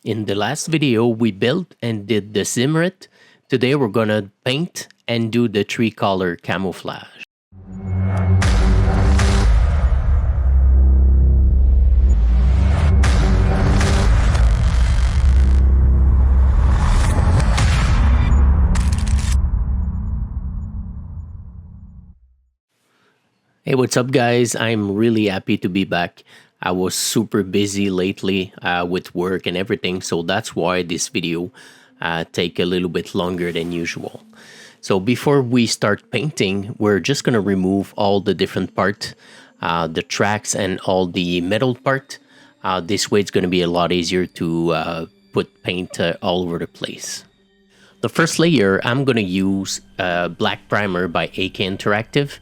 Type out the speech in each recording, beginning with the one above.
In the last video, we built and did the simrit. Today, we're gonna paint and do the tree color camouflage. Hey, what's up, guys? I'm really happy to be back. I was super busy lately with work and everything, so that's why this video take a little bit longer than usual. So before we start painting, we're just gonna remove all the different parts, the tracks and all the metal part. This way it's gonna be a lot easier to put paint all over the place. The first layer, I'm gonna use black primer by AK Interactive.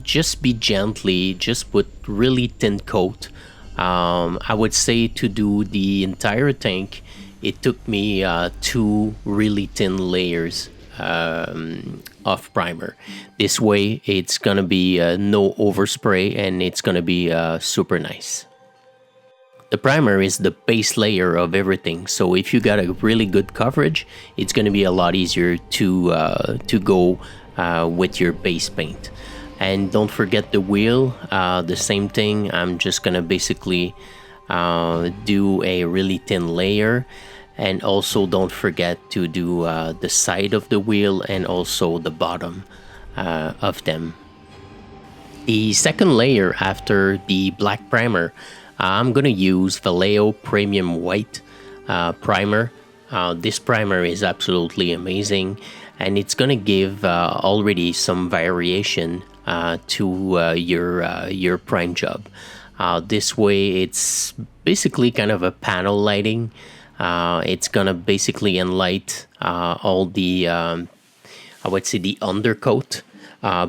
Just be gently, just put really thin coat. I would say to do the entire tank, it took me 2 really thin layers of primer. This way it's gonna be no overspray and it's gonna be super nice. The primer is the base layer of everything, so if you got a really good coverage, it's gonna be a lot easier to go with your base paint. And don't forget the wheel, the same thing. I'm just gonna basically do a really thin layer, and also don't forget to do the side of the wheel and also the bottom of them. The second layer after the black primer, I'm gonna use Vallejo Premium White primer. This primer is absolutely amazing, and it's gonna give already some variation to your prime job. This way it's basically kind of a panel lighting. It's gonna basically enlight all the I would say the undercoat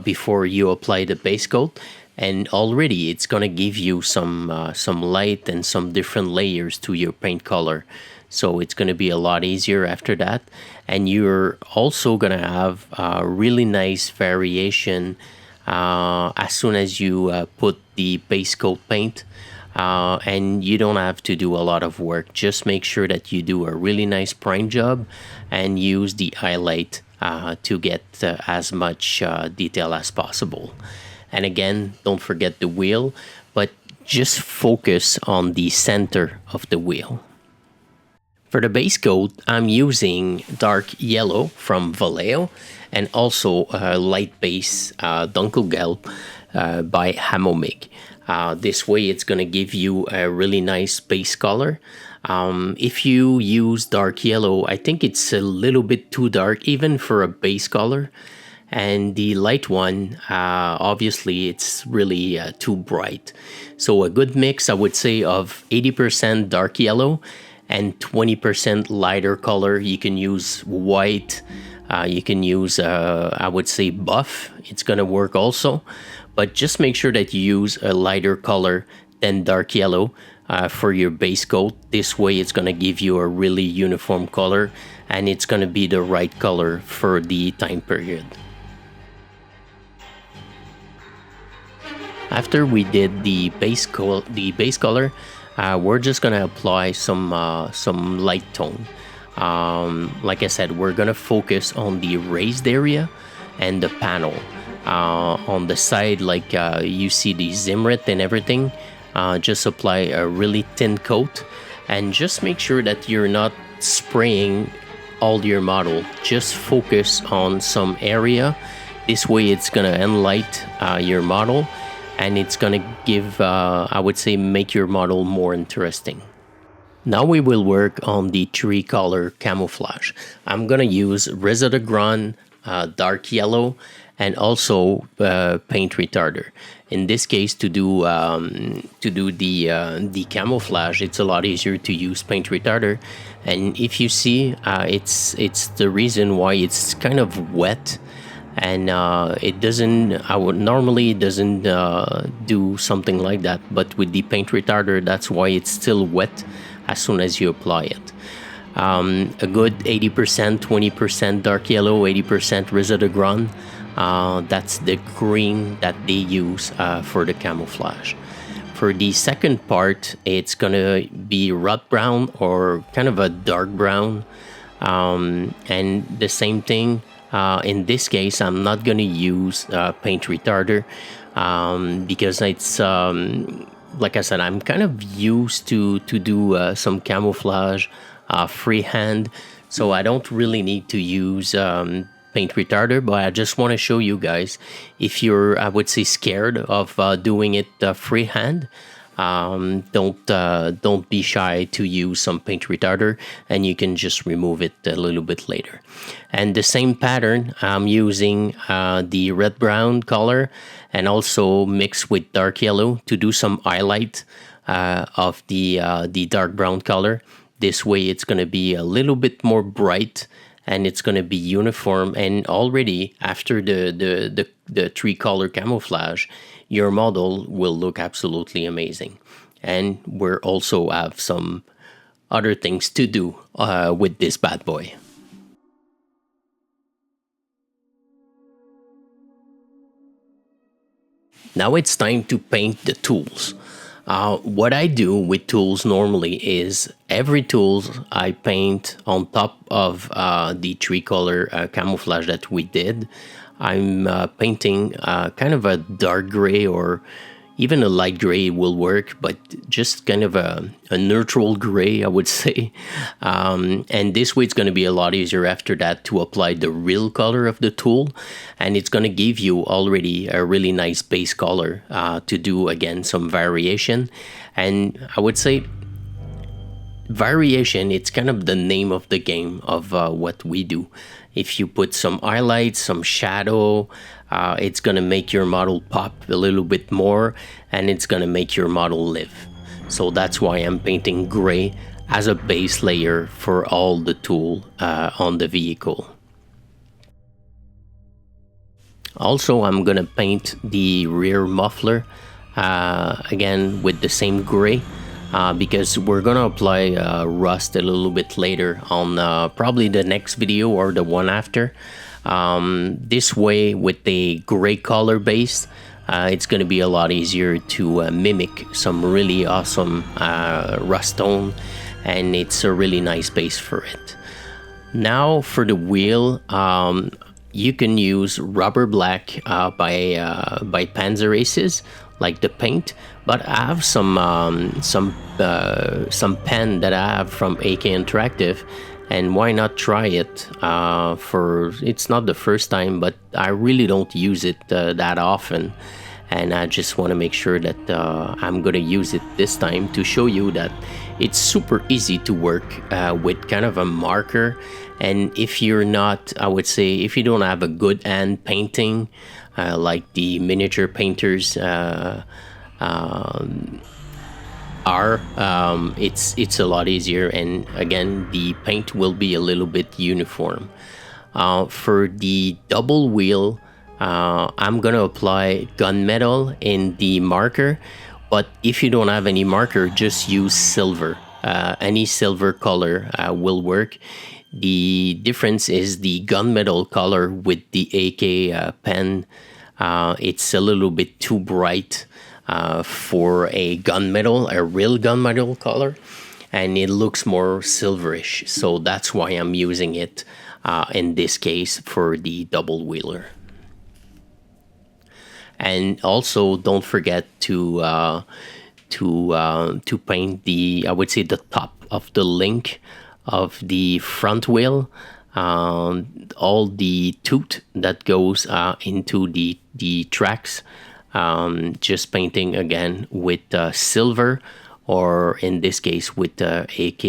before you apply the base coat, and already it's gonna give you some light and some different layers to your paint color. So it's going to be a lot easier after that, and you're also going to have a really nice variation as soon as you put the base coat paint, and you don't have to do a lot of work. Just make sure that you do a really nice prime job and use the highlight to get as much detail as possible. And again, don't forget the wheel, but just focus on the center of the wheel. For the base coat, I'm using dark yellow from Vallejo and also light base Dunkelgelb by Hamomig. This way it's going to give you a really nice base color. If you use dark yellow, I think it's a little bit too dark even for a base color. And the light one, obviously it's really too bright. So a good mix, I would say, of 80% dark yellow and 20% lighter color. You can use white, you can use I would say buff, it's gonna work also, but just make sure that you use a lighter color than dark yellow for your base coat. This way it's gonna give you a really uniform color, and it's gonna be the right color for the time period. After we did the base color, we're just gonna apply some light tone. Like I said, we're gonna focus on the raised area and the panel. On the side, like you see the Zimrit and everything, just apply a really thin coat, and just make sure that you're not spraying all your model. Just focus on some area. This way it's gonna enlight your model, and it's gonna give, I would say, make your model more interesting. Now we will work on the tree color camouflage. I'm gonna use Reza de Gran dark yellow and also paint retarder. In this case, to do the camouflage, it's a lot easier to use paint retarder. And if you see, it's the reason why it's kind of wet. And it doesn't, normally it doesn't do something like that, but with the paint retarder, that's why it's still wet as soon as you apply it. A good 80%, 20% dark yellow, 80% Reza de Gran. That's the green that they use for the camouflage. For the second part, it's gonna be rut brown or kind of a dark brown. And the same thing, in this case, I'm not gonna use paint retarder because it's, like I said, I'm kind of used to do some camouflage freehand, so I don't really need to use paint retarder, but I just want to show you guys, if you're, I would say, scared of doing it freehand, don't be shy to use some paint retarder, and you can just remove it a little bit later. And the same pattern, I'm using the red brown color and also mixed with dark yellow to do some highlight of the dark brown color. This way it's going to be a little bit more bright, and it's going to be uniform. And already after the three color camouflage, your model will look absolutely amazing. And we'll also have some other things to do with this bad boy. Now it's time to paint the tools. What I do with tools normally is every tools I paint on top of the three color camouflage that we did. I'm painting kind of a dark gray, or even a light gray will work, but just kind of a neutral gray, I would say. And this way it's going to be a lot easier after that to apply the real color of the tool. And it's going to give you already a really nice base color to do, again, some variation. And I would say variation, it's kind of the name of the game of what we do. If you put some highlights, some shadow, it's going to make your model pop a little bit more, and it's going to make your model live. So that's why I'm painting gray as a base layer for all the tool on the vehicle. Also, I'm going to paint the rear muffler again with the same gray. Because we're gonna apply rust a little bit later on probably the next video or the one after. This way, with a gray color base, it's gonna be a lot easier to mimic some really awesome rust tone, and it's a really nice base for it. Now for the wheel, you can use rubber black by Panzer Aces, like the paint, but I have some pen that I have from AK Interactive, and why not try it? It's not the first time, but I really don't use it that often, and I just want to make sure that I'm gonna use it this time to show you that it's super easy to work with kind of a marker. And if you're not, I would say, if you don't have a good hand painting, like the miniature painters it's a lot easier, and again, the paint will be a little bit uniform. For the double wheel, I'm gonna apply gunmetal in the marker, but if you don't have any marker, just use silver. Any silver color will work. The difference is the gunmetal color with the AK pen. It's a little bit too bright for a gunmetal, a real gunmetal color, and it looks more silverish. So that's why I'm using it in this case for the double wheeler. And also, don't forget to paint the, I would say, the top of the link of the front wheel, all the tooth that goes into the tracks. Just painting again with silver, or in this case with AK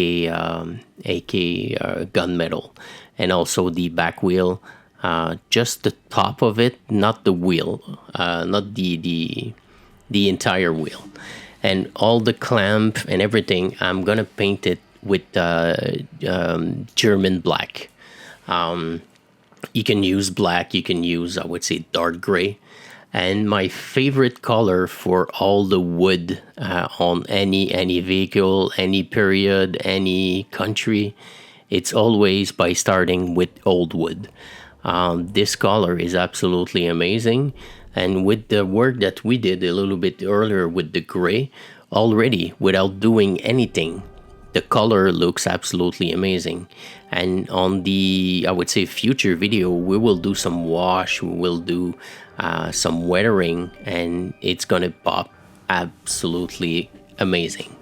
gunmetal, and also the back wheel, just the top of it, not the wheel, not the entire wheel, and all the clamp and everything. I'm gonna paint it with German black. You can use black, you can use, I would say, dark gray. And my favorite color for all the wood on any vehicle, any period, any country, it's always by starting with old wood. This color is absolutely amazing, And with the work that we did a little bit earlier with the gray, already without doing anything, the color looks absolutely amazing. And on the, I would say, future video, we will do some wash, we will do some weathering, and it's gonna pop absolutely amazing.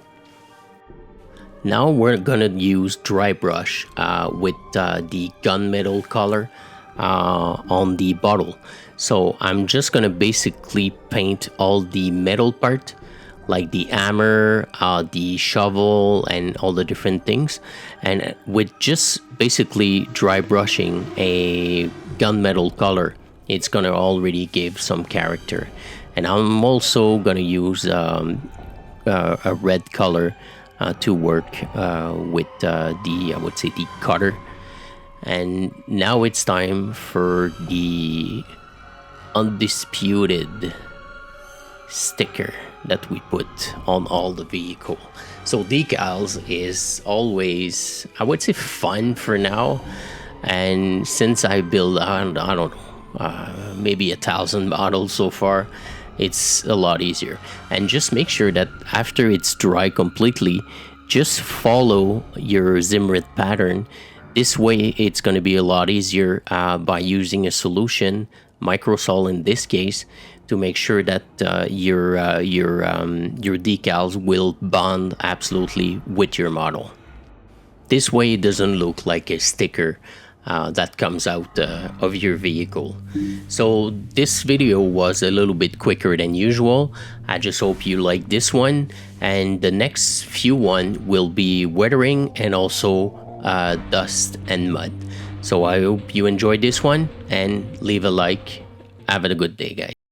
Now we're gonna use dry brush with the gunmetal color on the bottle. So I'm just gonna basically paint all the metal part, like the hammer, the shovel, and all the different things. And with just basically dry brushing a gunmetal color, it's gonna already give some character. And I'm also gonna use a red color to work with the, I would say, the cutter. And now it's time for the undisputed sticker that we put on all the vehicle. So decals is always, I would say, fun for now. And since I built, I don't know, maybe 1,000 models so far, it's a lot easier. And just make sure that after it's dry completely, just follow your Zimrit pattern. This way it's going to be a lot easier by using a solution, microsol in this case, to make sure that your decals will bond absolutely with your model. This way it doesn't look like a sticker that comes out of your vehicle. So this video was a little bit quicker than usual. I just hope you like this one, and the next few one will be weathering and also dust and mud. So I hope you enjoyed this one, and leave a like. Have a good day, guys.